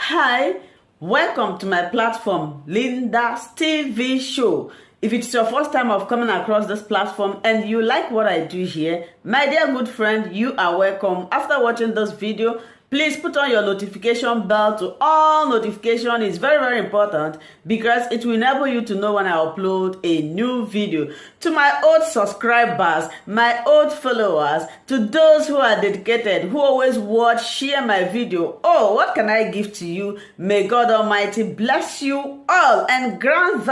Hi, welcome to my platform, Linda's TV show. If it's your first time of coming across this platform and you like what I do here, my dear good friend, you are welcome. After watching this video, please put on your notification bell to all notification. It's very important because it will enable you to know when I upload a new video. To my old subscribers, my old followers, to those who are dedicated, who always watch, share my video, oh, what can I give to you? May God Almighty bless you all and grant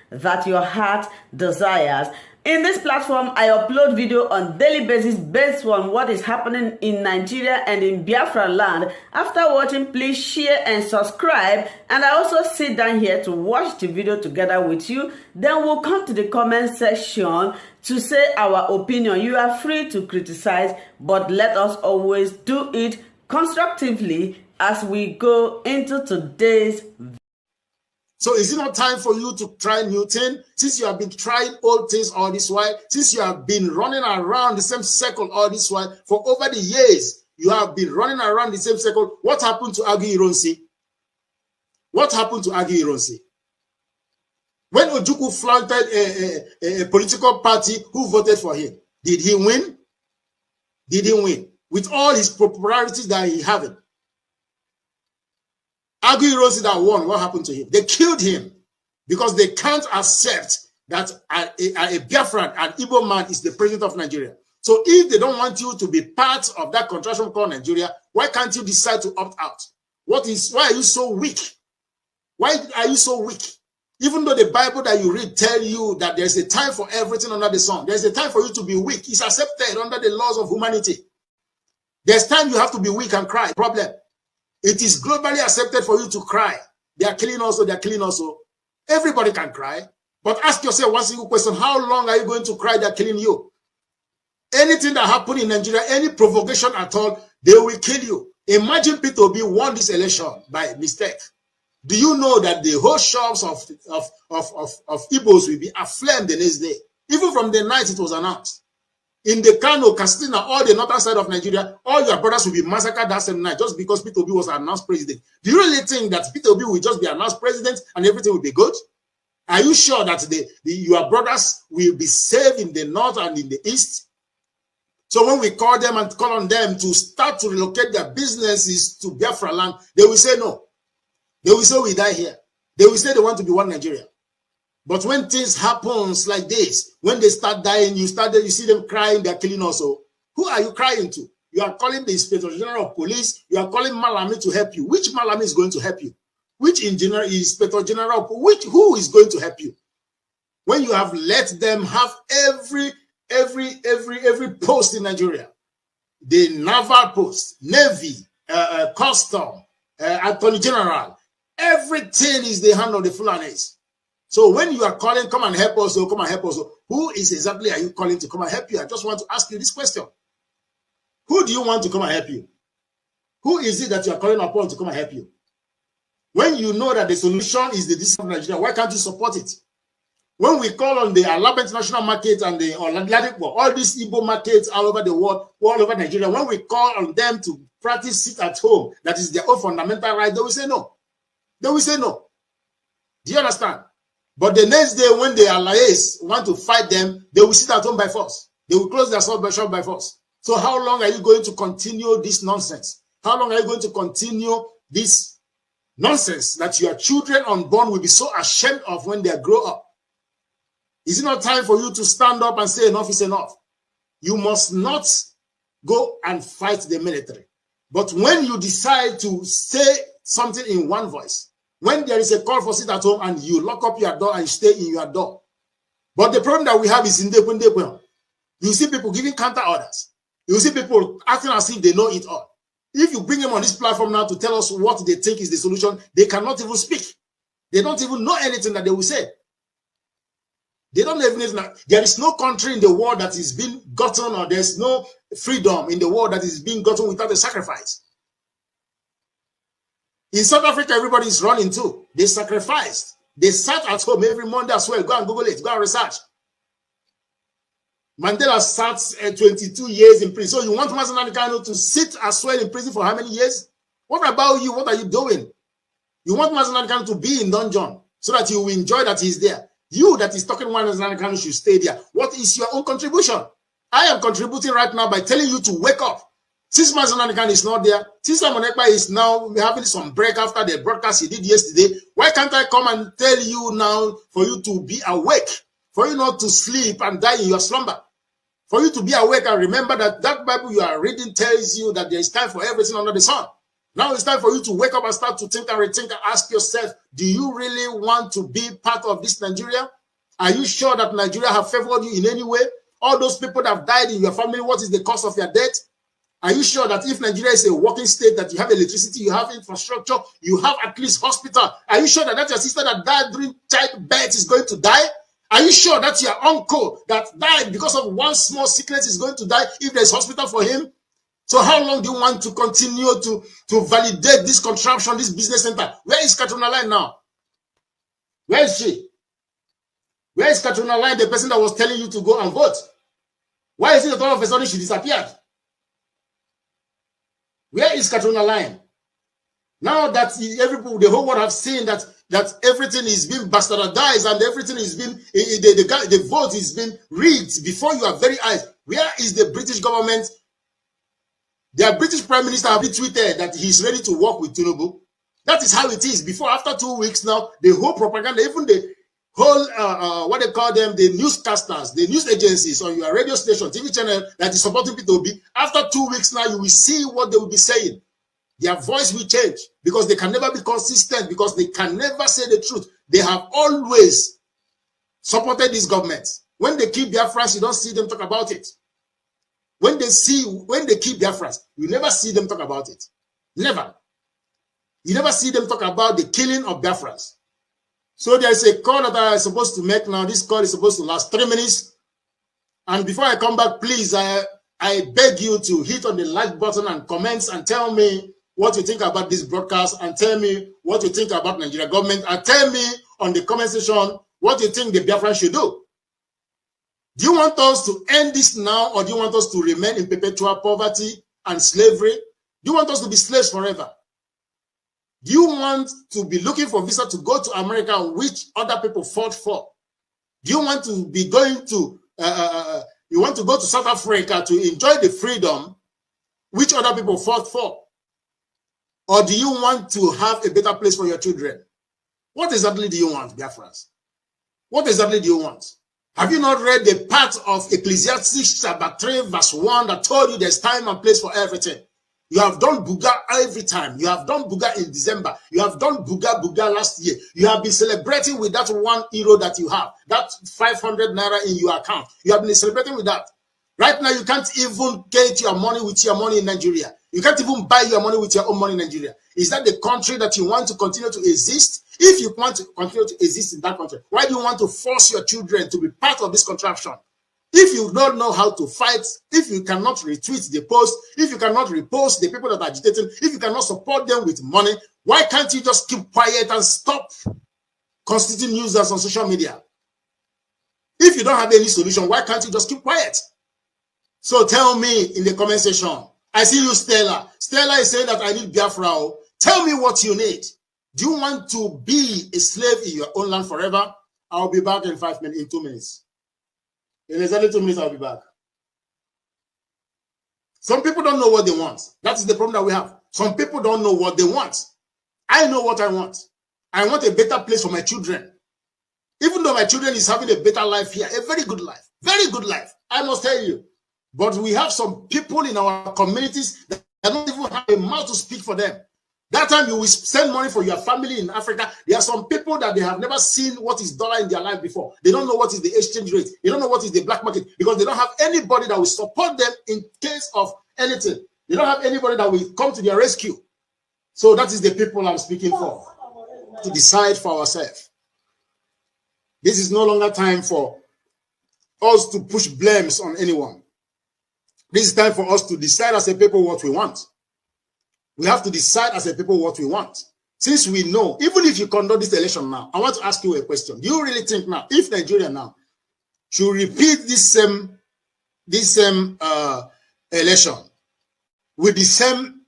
that your heart desires. In this platform, I upload video on daily basis based on what is happening in Nigeria and in Biafra land. After watching, please share and subscribe. And I also sit down here to watch the video together with you. Then we'll come to the comment section to say our opinion. You are free to criticize, but let us always do it constructively as we go into today's video. So is it not time for you to try new things? Since you have been trying old things all this while, since you have been running around the same circle all this while, for over the years, you have been running around the same circle. What happened to Agi Ironsi? What happened to Agi Ironsi? When Ojukwu flaunted a political party, who voted for him? Did he win? Did he win? With all his popularities that he having. Agi Ironsi that won, what happened to him? They killed him because they can't accept that a Biafran, an Igbo man, is the president of Nigeria. So if they don't want you to be part of that contraction called Nigeria, why can't you decide to opt out? Why are you so weak? Why are you so weak? Even though the Bible that you read tell you that there's a time for everything under the sun, there's a time for you to be weak. It's accepted under the laws of humanity. There's time you have to be weak and cry. Problem. It is globally accepted for you to cry. They are killing us, they are killing us. Everybody can cry. But ask yourself one single question. How long are you going to cry? They are killing you. Anything that happened in Nigeria, any provocation at all, they will kill you. Imagine Peter Obi won this election by mistake. Do you know that the whole shops of Igbos will be aflame the next day? Even from the night it was announced. In the Kano, Katsina, all the northern side of Nigeria, all your brothers will be massacred that same night just because Peter Obi was announced president. Do you really think that Peter Obi will just be announced president and everything will be good? Are you sure that your brothers will be saved in the north and in the east? So when we call them and call on them to start to relocate their businesses to Biafra land, they will say no. They will say we die here. They will say they want to be one Nigeria. But when things happens like this, when they start dying, you see them crying, they're killing us. So who are you crying to? You are calling the Inspector General of Police. You are calling Malami to help you. Which Malami is going to help you? Which engineer is Inspector General? Who is going to help you? When you have let them have every post in Nigeria, the naval post, Navy, Custom, Attorney General, everything is the hand of the Fulanis. So when you are calling, come and help us, come and help us, who is exactly are you calling to come and help you? I just want to ask you this question. Who do you want to come and help you? Who is it that you are calling upon to come and help you? When you know that the solution is the decision of Nigeria, why can't you support it? When we call on the Alaba International Market and the all these Igbo markets all over the world, all over Nigeria, when we call on them to practice sit at home, that is their own fundamental right, they will say no. They will say no. Do you understand? But the next day, when the allies want to fight them, they will sit at home by force. They will close their shop by force. So how long are you going to continue this nonsense? How long are you going to continue this nonsense that your children unborn will be so ashamed of when they grow up? Is it not time for you to stand up and say enough is enough? You must not go and fight the military. But when you decide to say something in one voice, when there is a call for sit at home and you lock up your door and stay in your door. But the problem that we have is in the you see people giving counter orders. You see people acting as if they know it all. If you bring them on this platform now to tell us what they think is the solution, they cannot even speak. They don't even know anything that they will say. They don't even know. There is no country in the world that is being gotten, or there's no freedom in the world that is being gotten without a sacrifice. In South Africa, everybody is running too. They sacrificed. They sat at home every Monday as well. Go and Google it. Go and research. Mandela sat 22 years in prison. So you want Mazen Kanu to sit as well in prison for how many years? What about you? What are you doing? You want Mazi Kanu to be in dungeon so that you will enjoy that he's there. You that is talking one Mazi Kanu should stay there. What is your own contribution? I am contributing right now by telling you to wake up. Since Mazi Kanu is not there, since Amonekpa is now having some break after the broadcast he did yesterday, why can't I come and tell you now for you to be awake, for you not to sleep and die in your slumber, for you to be awake and remember that that Bible you are reading tells you that there is time for everything under the sun. Now it's time for you to wake up and start to think and rethink and ask yourself, do you really want to be part of this Nigeria? Are you sure that Nigeria have favored you in any way? All those people that have died in your family, what is the cause of your death? Are you sure that if Nigeria is a working state, that you have electricity, you have infrastructure, you have at least hospital? Are you sure that your sister that died during childbirth is going to die? Are you sure that your uncle that died because of one small sickness is going to die if there's hospital for him? So how long do you want to continue to validate this contraption, this business center? Where is Katrina Line now? Where is she? Where is Katrina Line, the person that was telling you to go and vote? Why is it that all of a sudden she disappeared? Where is Katrina Line? Now that the whole world have seen that everything is being bastardized and everything is being the vote is being rigged before your very eyes. Where is the British government? Their British Prime Minister have tweeted that he's ready to work with Tinubu. That is how it is. Before, after 2 weeks now, the whole propaganda, even the whole, what they call them, the newscasters, the news agencies on your radio station, TV channel that is supporting P2B, after 2 weeks now, you will see what they will be saying. Their voice will change because they can never be consistent, because they can never say the truth. They have always supported this government. When they keep their France, you don't see them talk about it. When they keep their France, you never see them talk about it. Never. You never see them talk about the killing of Biafrans. So there's a call that I'm supposed to make now. This call is supposed to last 3 minutes. And before I come back, please, I beg you to hit on the like button and comments and tell me what you think about this broadcast, and tell me what you think about Nigeria government, and tell me on the comment section what you think the Biafrans should do. Do you want us to end this now, or do you want us to remain in perpetual poverty and slavery? Do you want us to be slaves forever? Do you want to be looking for visa to go to America, which other people fought for? Do you want to be going to, you want to go to South Africa to enjoy the freedom which other people fought for? Or do you want to have a better place for your children? What exactly do you want, Biafrans? What exactly do you want? Have you not read the part of Ecclesiastes chapter 3 verse 1 that told you there's time and place for everything? You have done buga every time. You have done buga in December. You have done buga last year. You have been celebrating with that €1 that you have, that 500 naira in your account. You have been celebrating with that. Right now, you can't even get your money with your money in Nigeria. You can't even buy your money with your own money in Nigeria. Is that the country that you want to continue to exist? If you want to continue to exist in that country, why do you want to force your children to be part of this contraption? If you don't know how to fight, if you cannot retweet the post, if you cannot repost the people that are agitating, if you cannot support them with money, why can't you just keep quiet and stop constituting users on social media? If you don't have any solution, why can't you just keep quiet? So tell me in the comment section. I see you, Stella. Stella is saying that I need Biafra. Tell me what you need. Do you want to be a slave in your own land forever? I'll be back in 5 minutes, in 2 minutes. In exactly 2 minutes, I'll be back. Some people don't know what they want. That is the problem that we have. Some people don't know what they want. I know what I want. I want a better place for my children. Even though my children is having a better life here, a very good life, I must tell you. But we have some people in our communities that don't even have a mouth to speak for them. That time you will send money for your family in Africa. There are some people that they have never seen what is dollar in their life before. They don't know what is the exchange rate. They don't know what is the black market, because they don't have anybody that will support them in case of anything. They don't have anybody that will come to their rescue. So that is the people I'm speaking for, to decide for ourselves. This is no longer time for us to push blames on anyone. This is time for us to decide as a people what we want. We have to decide as a people what we want. Since we know, even if you conduct this election now, I want to ask you a question. Do you really think now, if Nigeria now should repeat this same election with the same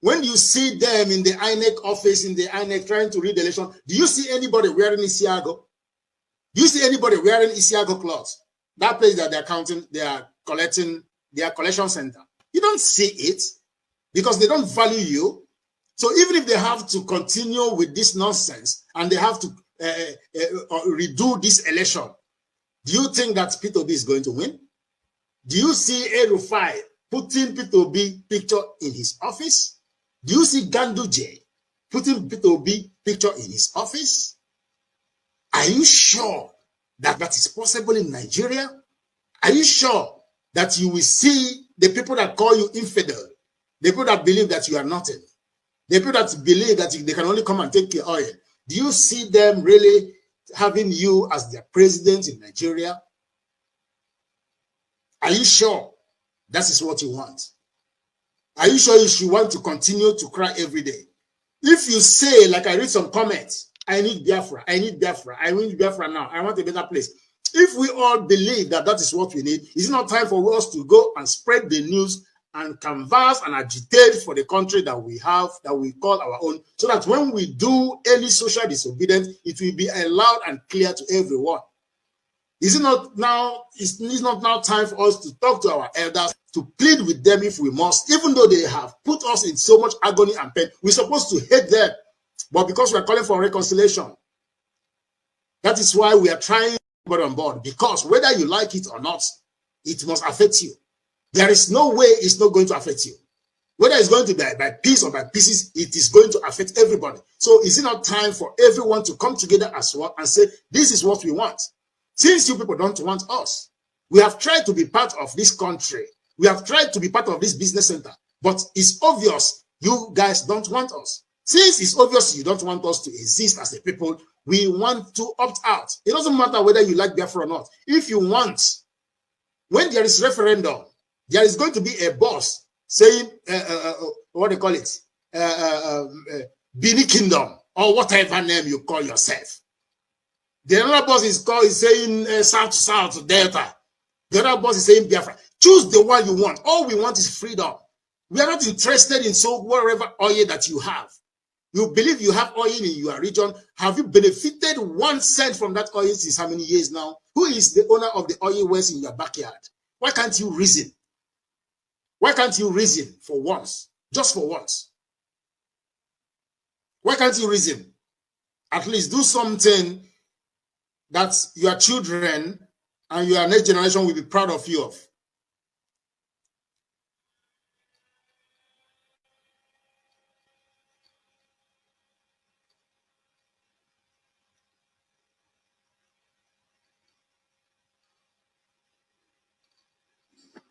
When you see them in the INEC office, in the INEC trying to read the election, do you see anybody wearing Isiago? Do you see anybody wearing Isiago clothes? That place that they're counting, they are collecting, their collection center. You don't see it because they don't value you. So even if they have to continue with this nonsense and they have to redo this election, do you think that Peter Obi is going to win? Do you see El-Rufai putting Peter Obi picture in his office? Do you see Ganduje putting Peter Obi picture in his office? Are you sure that that is possible in Nigeria? Are you sure that you will see the people that call you infidel, the people that believe that you are nothing, the people that believe that they can only come and take your oil? Do you see them really having you as their president in Nigeria? Are you sure that is what you want? Are you sure you should want to continue to cry every day? If you say, like I read some comments, I need Biafra, I need Biafra, I need Biafra now, I want a better place. If we all believe that that is what we need, is it not time for us to go and spread the news and canvass and agitate for the country that we have, that we call our own, so that when we do any social disobedience, it will be loud and clear to everyone? Is it not now, is not now time for us to talk to our elders, to plead with them if we must, even though they have put us in so much agony and pain? We're supposed to hate them, but because we're calling for reconciliation, that is why we are trying to get on board, because whether you like it or not, it must affect you. There is no way it's not going to affect you. Whether it's going to be by piece or by pieces, it is going to affect everybody. So is it not time for everyone to come together as one and say, this is what we want? Since you people don't want us, we have tried to be part of this country. We have tried to be part of this business center, but it's obvious you guys don't want us. Since it's obvious you don't want us to exist as a people, we want to opt out. It doesn't matter whether you like Biafra or not. If you want, when there is referendum, there is going to be a boss saying, what they call it, Bini Kingdom, or whatever name you call yourself. The other boss is saying South, Delta. The other boss is saying Biafra. Choose the one you want. All we want is freedom. We are not interested in whatever oil that you have. You believe you have oil in your region. Have you benefited 1 cent from that oil since how many years now? Who is the owner of the oil wells in your backyard? Why can't you reason? Why can't you reason for once? Just for once. Why can't you reason? At least do something that your children and your next generation will be proud of you of.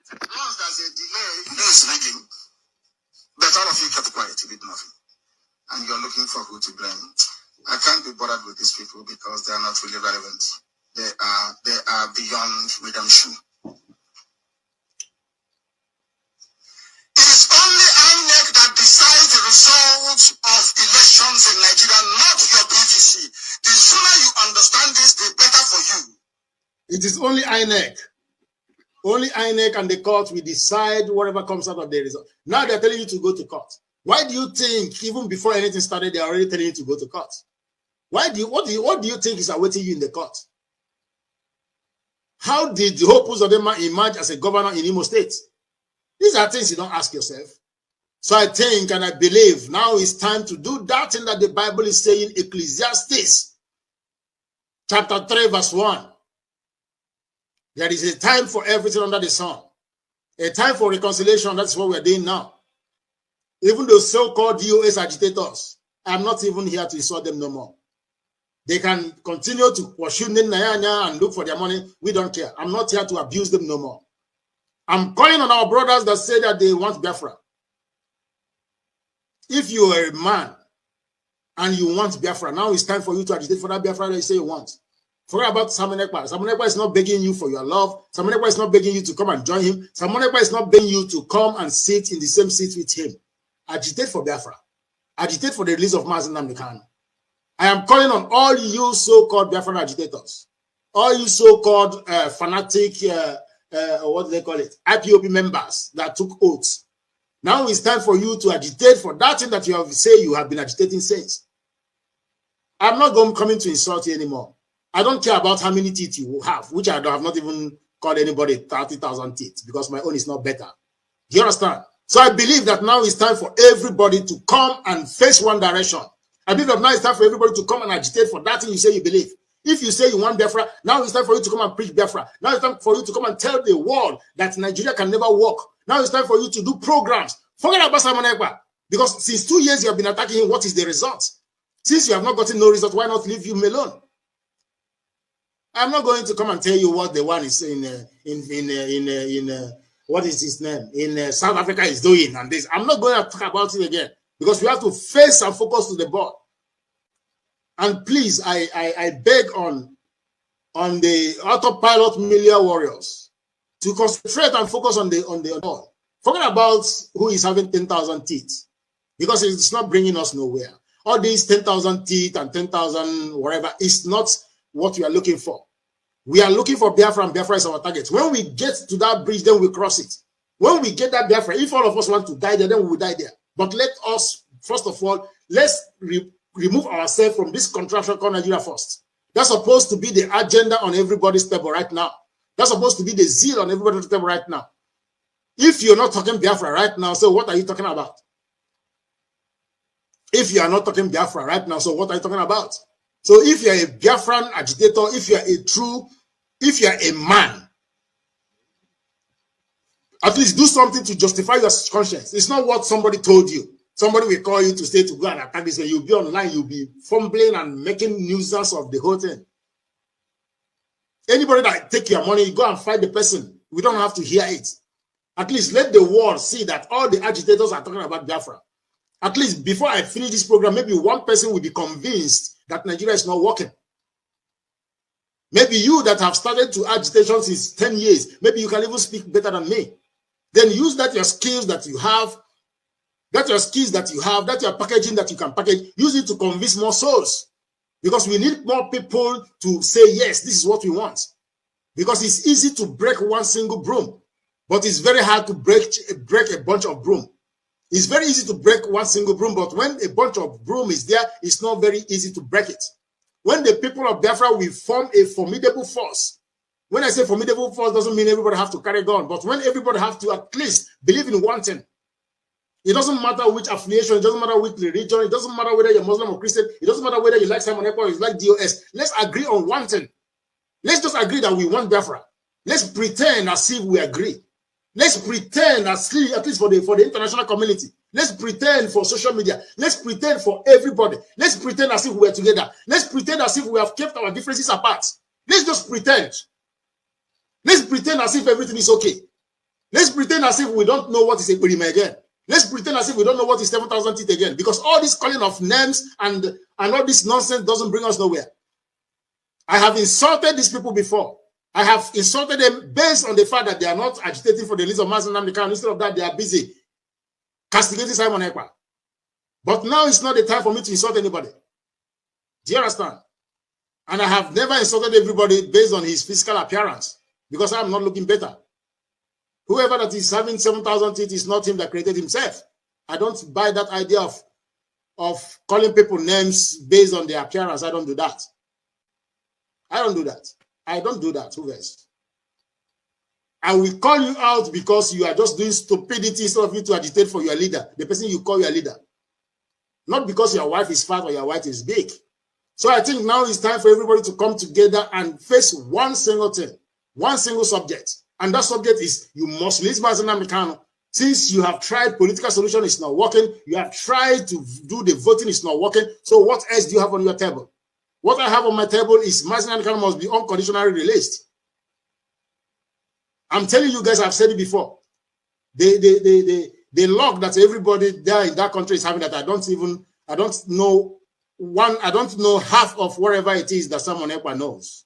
Once there's a delay, this ringing, but all of you kept quiet, you did nothing. And you're looking for who to blame. I can't be bothered with these people because they are not really relevant. They are beyond redemption. It is only INEC that decides the results of elections in Nigeria, not your PVC. The sooner you understand this, the better for you. It is only INEC. Only INEC and the court will decide whatever comes out of the result. Now they're telling you to go to court. Why do you think even before anything started, they're already telling you to go to court? What do you think is awaiting you in the court? How did the Hope Uzodinma emerge as a governor in Imo State? These are things you don't ask yourself. So I think and I believe now it's time to do that thing that the Bible is saying, Ecclesiastes chapter 3 verse 1. There is a time for everything under the sun. A time for reconciliation. That's what we're doing now. Even those so-called US agitators, I'm not even here to insult them no more. They can continue to pursue Nanyanya and look for their money. We don't care. I'm not here to abuse them no more. I'm calling on our brothers that say that they want Biafra. If you are a man and you want Biafra, now it's time for you to agitate for that Biafra that you say you want. Forget about Simon Ekpa. Simon Ekpa is not begging you for your love. Simon Ekpa is not begging you to come and join him. Simon Ekpa is not begging you to come and sit in the same seat with him. Agitate for Biafra. Agitate for the release of Mazi Nnamdi Kanu. I am calling on all you so-called Biafran agitators, all you so-called fanatic what do they call it? IPOB members that took oaths. Now it's time for you to agitate for that thing that you have say you have been agitating since. I'm not coming to insult you anymore. I don't care about how many teeth you have, which I have not even called anybody 30,000 teeth because my own is not better. Do you understand? So I believe that now it's time for everybody to come and face one direction. I believe that now it's time for everybody to come and agitate for that thing you say you believe. If you say you want Biafra, now it's time for you to come and preach Biafra. Now it's time for you to come and tell the world that Nigeria can never work. Now it's time for you to do programs. Forget about Simon Ekpa. Because since 2 years you have been attacking him, what is the result? Since you have not gotten no result, why not leave him alone? I'm not going to come and tell you what the one is in what is his name? In South Africa is doing and this. I'm not going to talk about it again because we have to face and focus to the board. And please, I beg on the autopilot media warriors to concentrate and focus on the ball. Forget about who is having 10,000 teeth because it's not bringing us nowhere. All these 10,000 teeth and 10,000 whatever is not what we are looking for. We are looking for Biafra, and Biafra is our target. When we get to that bridge, then we cross it. When we get that Biafra, if all of us want to die there, then we will die there. But let us, first of all, let's remove ourselves from this contraction called Nigeria first. That's supposed to be the agenda on everybody's table right now. That's supposed to be the zeal on everybody's table right now. If you're not talking Biafra right now, so what are you talking about? If you are not talking Biafra right now, so what are you talking about? So if you're a Biafran agitator, if you're a man, at least do something to justify your conscience. It's not what somebody told you. Somebody will call you to say to go and attack this way. You'll be online, you'll be fumbling and making nuisance of the whole thing. Anybody that take your money, go and fight the person. We don't have to hear it. At least let the world see that all the agitators are talking about Biafra. At least before I finish this program, maybe one person will be convinced that Nigeria is not working. Maybe you that have started to agitation since 10 years, maybe you can even speak better than me. Then use that your skills that you have, that your packaging that you can package, use it to convince more souls. Because we need more people to say, yes, this is what we want. Because it's easy to break one single broom, but it's very hard to break a bunch of broom. It's very easy to break one single broom, but when a bunch of broom is there, it's not very easy to break it. When the people of Biafra will form a formidable force, when I say formidable force, doesn't mean everybody have to carry gun, but when everybody have to at least believe in one thing, it doesn't matter which affiliation, it doesn't matter which religion, it doesn't matter whether you're Muslim or Christian, it doesn't matter whether you like Simon Ekpa or you like DOS. Let's agree on one thing. Let's just agree that we want Biafra. Let's pretend as if we agree. Let's pretend at least for the international community. Let's pretend for social media. Let's pretend for everybody. Let's pretend as if we're together. Let's pretend as if we have kept our differences apart. Let's just pretend. Let's pretend as if everything is okay. Let's pretend as if we don't know what is a Perima again. Let's pretend as if we don't know what is 7,000 teeth again. Because all this calling of names and all this nonsense doesn't bring us nowhere. I have insulted these people before. I have insulted them based on the fact that they are not agitating for the release of Mazen Nnamdi Kanu. Instead of that, they are busy castigating Simon Ekpa. But now it's not the time for me to insult anybody. Do you understand? And I have never insulted everybody based on his physical appearance because I'm not looking better. Whoever that is having 7,000 teeth is not him that created himself. I don't buy that idea of calling people names based on their appearance. I don't do that. I don't do that. I don't do that. Who else? I will call you out because you are just doing stupidity instead of you to agitate for your leader, the person you call your leader. Not because your wife is fat or your wife is big. So I think now it's time for everybody to come together and face one single thing, one single subject. And that subject is you must release Mazen Nnamdi Kanu. Since you have tried political solution, it's not working. You have tried to do the voting, it's not working. So what else do you have on your table? What I have on my table is Mazen Nnamdi Kanu must be unconditionally released. I'm telling you guys, I've said it before. The luck that everybody there in that country is having that I don't know half of whatever it is that Simon Ekpa knows.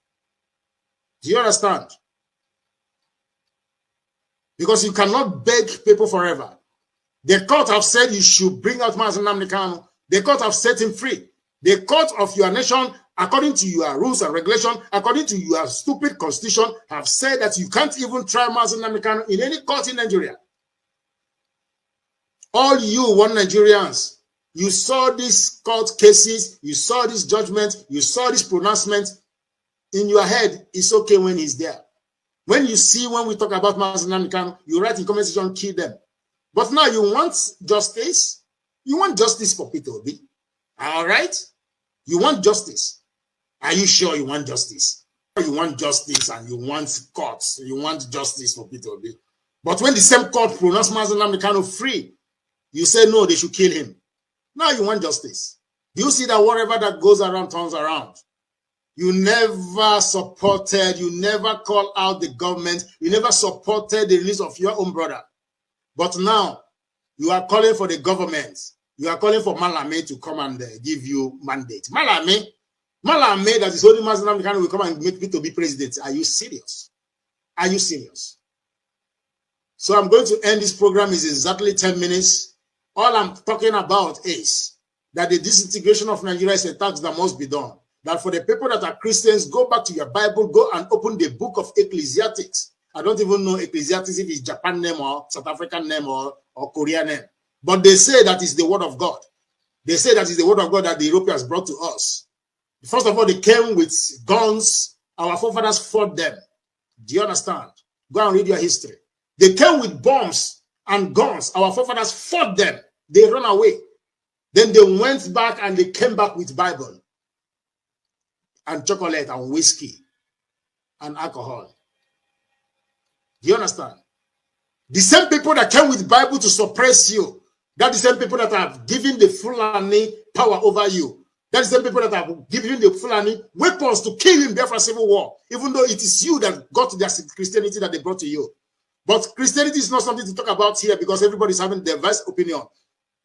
Do you understand? Because you cannot beg people forever. The court have said you should bring out Mazen Nnamdi Kanu. The court have set him free. The court of your nation according to your rules and regulation, according to your stupid constitution, have said that you can't even try Mazi Nnamdi Kanu in any court in Nigeria. All you one Nigerians, you saw these court cases, you saw this judgment, you saw this pronouncement. In your head, it's okay when he's there. When you see, when we talk about Mazi Nnamdi Kanu, you write in comment section, kill them. But now you want justice? You want justice for Peter Obi? All right? You want justice. Are you sure you want justice? You want justice and you want courts. You want justice for Peter Obi. But when the same court pronounced Mazi Nnamdi Kanu free, you say no, they should kill him. Now you want justice. Do you see that whatever that goes around turns around? You never supported, you never called out the government, you never supported the release of your own brother. But now, you are calling for the government. You are calling for Malame to come and give you mandate. Malame that is holding Mazi Nnamdi Kanu will come and make me to be president. Are you serious? Are you serious? So I'm going to end this program. It's exactly 10 minutes. All I'm talking about is that the disintegration of Nigeria is a task that must be done. That for the people that are Christians, go back to your Bible, go and open the book of Ecclesiastics. I don't even know Ecclesiastes if it's Japan name or South African name or Korean name. But they say that is the word of God. They say that is the word of God that the Europeans brought to us. First of all, they came with guns. Our forefathers fought them. Do you understand? Go and read your history. They came with bombs and guns. Our forefathers fought them. They ran away. Then they went back and they came back with Bible and chocolate and whiskey and alcohol. Do you understand? The same people that came with Bible to suppress you, that's the same people that have given the Fulani power over you. That's the same people that have given the Fulani weapons to kill you in Biafra Civil War, even though it is you that got their Christianity that they brought to you. But Christianity is not something to talk about here because everybody's having their diverse opinion.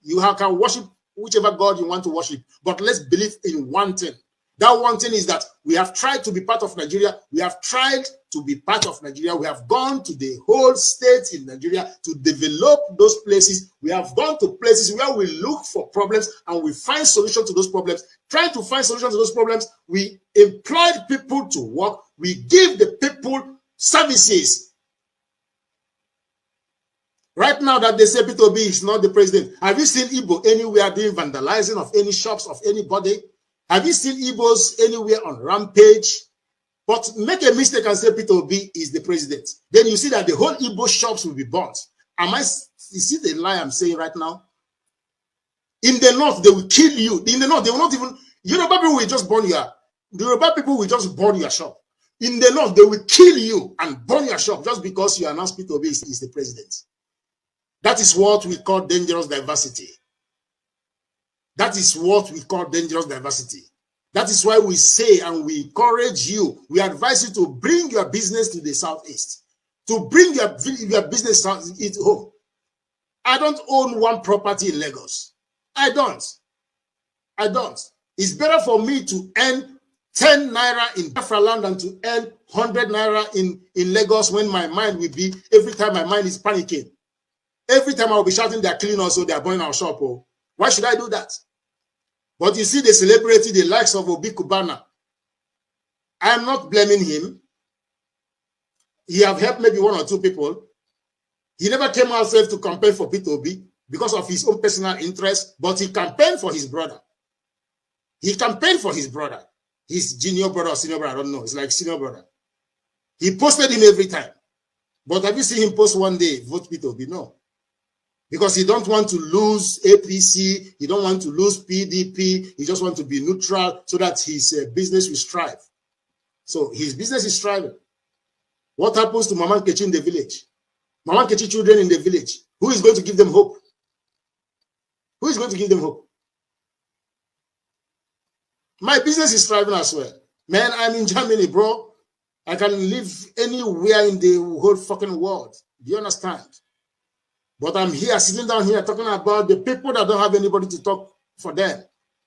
You can worship whichever God you want to worship, but let's believe in one thing. That one thing is that we have tried to be part of Nigeria. We have tried to be part of Nigeria. We have gone to the whole state in Nigeria to develop those places. We have gone to places where we look for problems and we find solutions to those problems. Trying to find solutions to those problems, we employed people to work. We give the people services. Right now that they say Peter Obi is not the president, have you seen Igbo anywhere doing vandalizing of any shops of anybody? Have you seen Igbos anywhere on rampage? But make a mistake and say Peter Obi is the president. Then you see that the whole Igbo shops will be burnt. You see the lie I'm saying right now? In the north, they will kill you. In the north, they will not even, Yoruba people will just burn your, the Yoruba people will just burn your shop. In the north, they will kill you and burn your shop just because you announced Peter Obi is the president. That is what we call dangerous diversity. That is what we call dangerous diversity. That is why we say and we encourage you, we advise you to bring your business to the southeast, to bring your business southeast home. I don't own one property in Lagos. I don't. It's better for me to earn 10 naira in Biafra land than to earn 100 naira in Lagos when my mind will be, every time my mind is panicking. Every time I will be shouting, they're killing us, so they're burning our shop. Oh. Why should I do that? But you see the celebrity, the likes of Obi Kubana. I am not blaming him. He have helped maybe one or two people. He never came out safe to campaign for Peter Obi because of his own personal interest, but he campaigned for his brother. He campaigned for his brother. His junior brother or senior brother, I don't know. It's like senior brother. He posted him every time. But have you seen him post one day, vote Peter Obi? No. Because he don't want to lose APC, he don't want to lose PDP, he just wants to be neutral so that his business will strive. So his business is striving. What happens to Mama Nkechi in the village? Mama Nkechi children in the village? Who is going to give them hope? Who is going to give them hope? My business is thriving as well. Man, I'm in Germany, bro. I can live anywhere in the whole fucking world. Do you understand? But I'm here, sitting down here, talking about the people that don't have anybody to talk for them.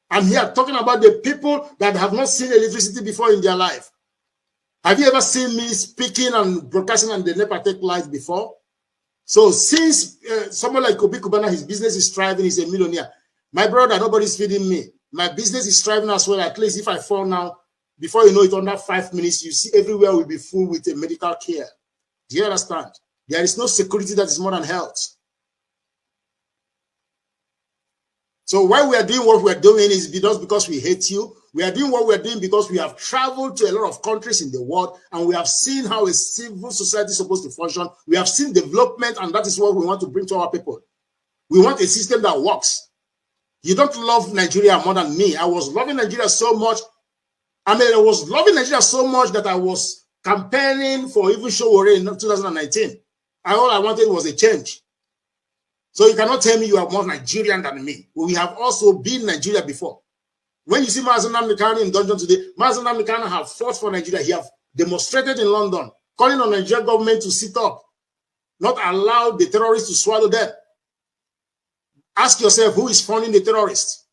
I'm here talking about the people that have not seen electricity before in their life. Have you ever seen me speaking and broadcasting on the NEPA Tech Live before? So since someone like Obi Kubana, his business is thriving, he's a millionaire. My brother, nobody's feeding me. My business is thriving as well. At least if I fall now, before you know it, under 5 minutes, you see everywhere will be full with a medical care. Do you understand? There is no security that is more than health. So why we are doing what we are doing is because we hate you. We are doing what we are doing because we have traveled to a lot of countries in the world and we have seen how a civil society is supposed to function. We have seen development, and that is what we want to bring to our people. We want a system that works. You don't love Nigeria more than me. I was loving Nigeria so much. I was loving Nigeria so much that I was campaigning for even Showore in 2019. All I wanted was a change. So you cannot tell me you are more Nigerian than me. We have also been Nigeria before. When you see Mazen Nnamdi Kanu in dungeon today, Mazen Nnamdi Kanu have fought for Nigeria. He have demonstrated in London, calling on the Nigerian government to sit up, not allow the terrorists to swallow them. Ask yourself, who is funding the terrorists?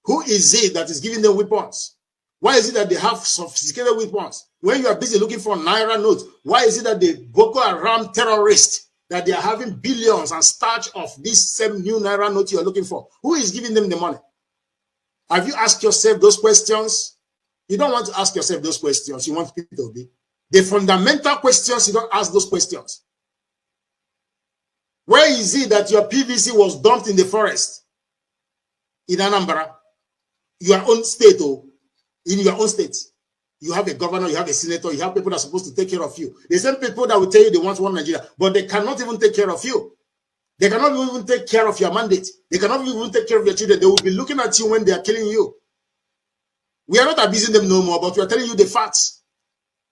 Who is it that is giving them weapons? Why is it that they have sophisticated weapons? When you are busy looking for Naira notes, why is it that the Boko Haram terrorists, that they are having billions and starch of this same new Naira note you are looking for? Who is giving them the money? Have you asked yourself those questions? You don't want to ask yourself those questions. You want people to be. The fundamental questions, you don't ask those questions. Where is it that your PVC was dumped in the forest? In Anambra, your own state, or in your own state. You have a governor, you have a senator, you have people that are supposed to take care of you. The same people that will tell you they want one Nigeria, but they cannot even take care of you. They cannot even take care of your mandate. They cannot even take care of your children. They will be looking at you when they are killing you. We are not abusing them no more, but we are telling you the facts.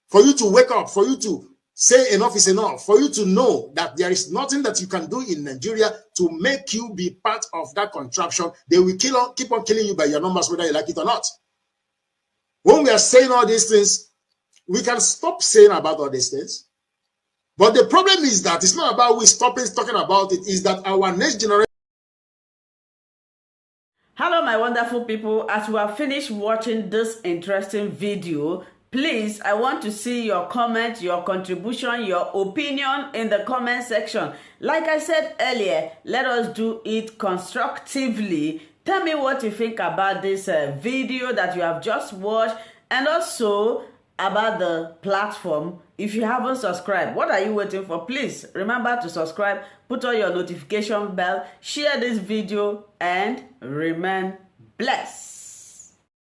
For you to wake up, for you to say enough is enough, for you to know that there is nothing that you can do in Nigeria to make you be part of that contraption. They will keep on killing you by your numbers, whether you like it or not. When we are saying all these things, we can stop saying about all these things. But the problem is that it's not about we stopping talking about it, is that our next generation. Hello, my wonderful people. As we have finished watching this interesting video, please, I want to see your comment, your contribution, your opinion in the comment section. Like I said earlier, let us do it constructively. Tell me what you think about this video that you have just watched, and also about the platform. If you haven't subscribed, what are you waiting for? Please remember to subscribe, put on your notification bell, share this video, and remain blessed.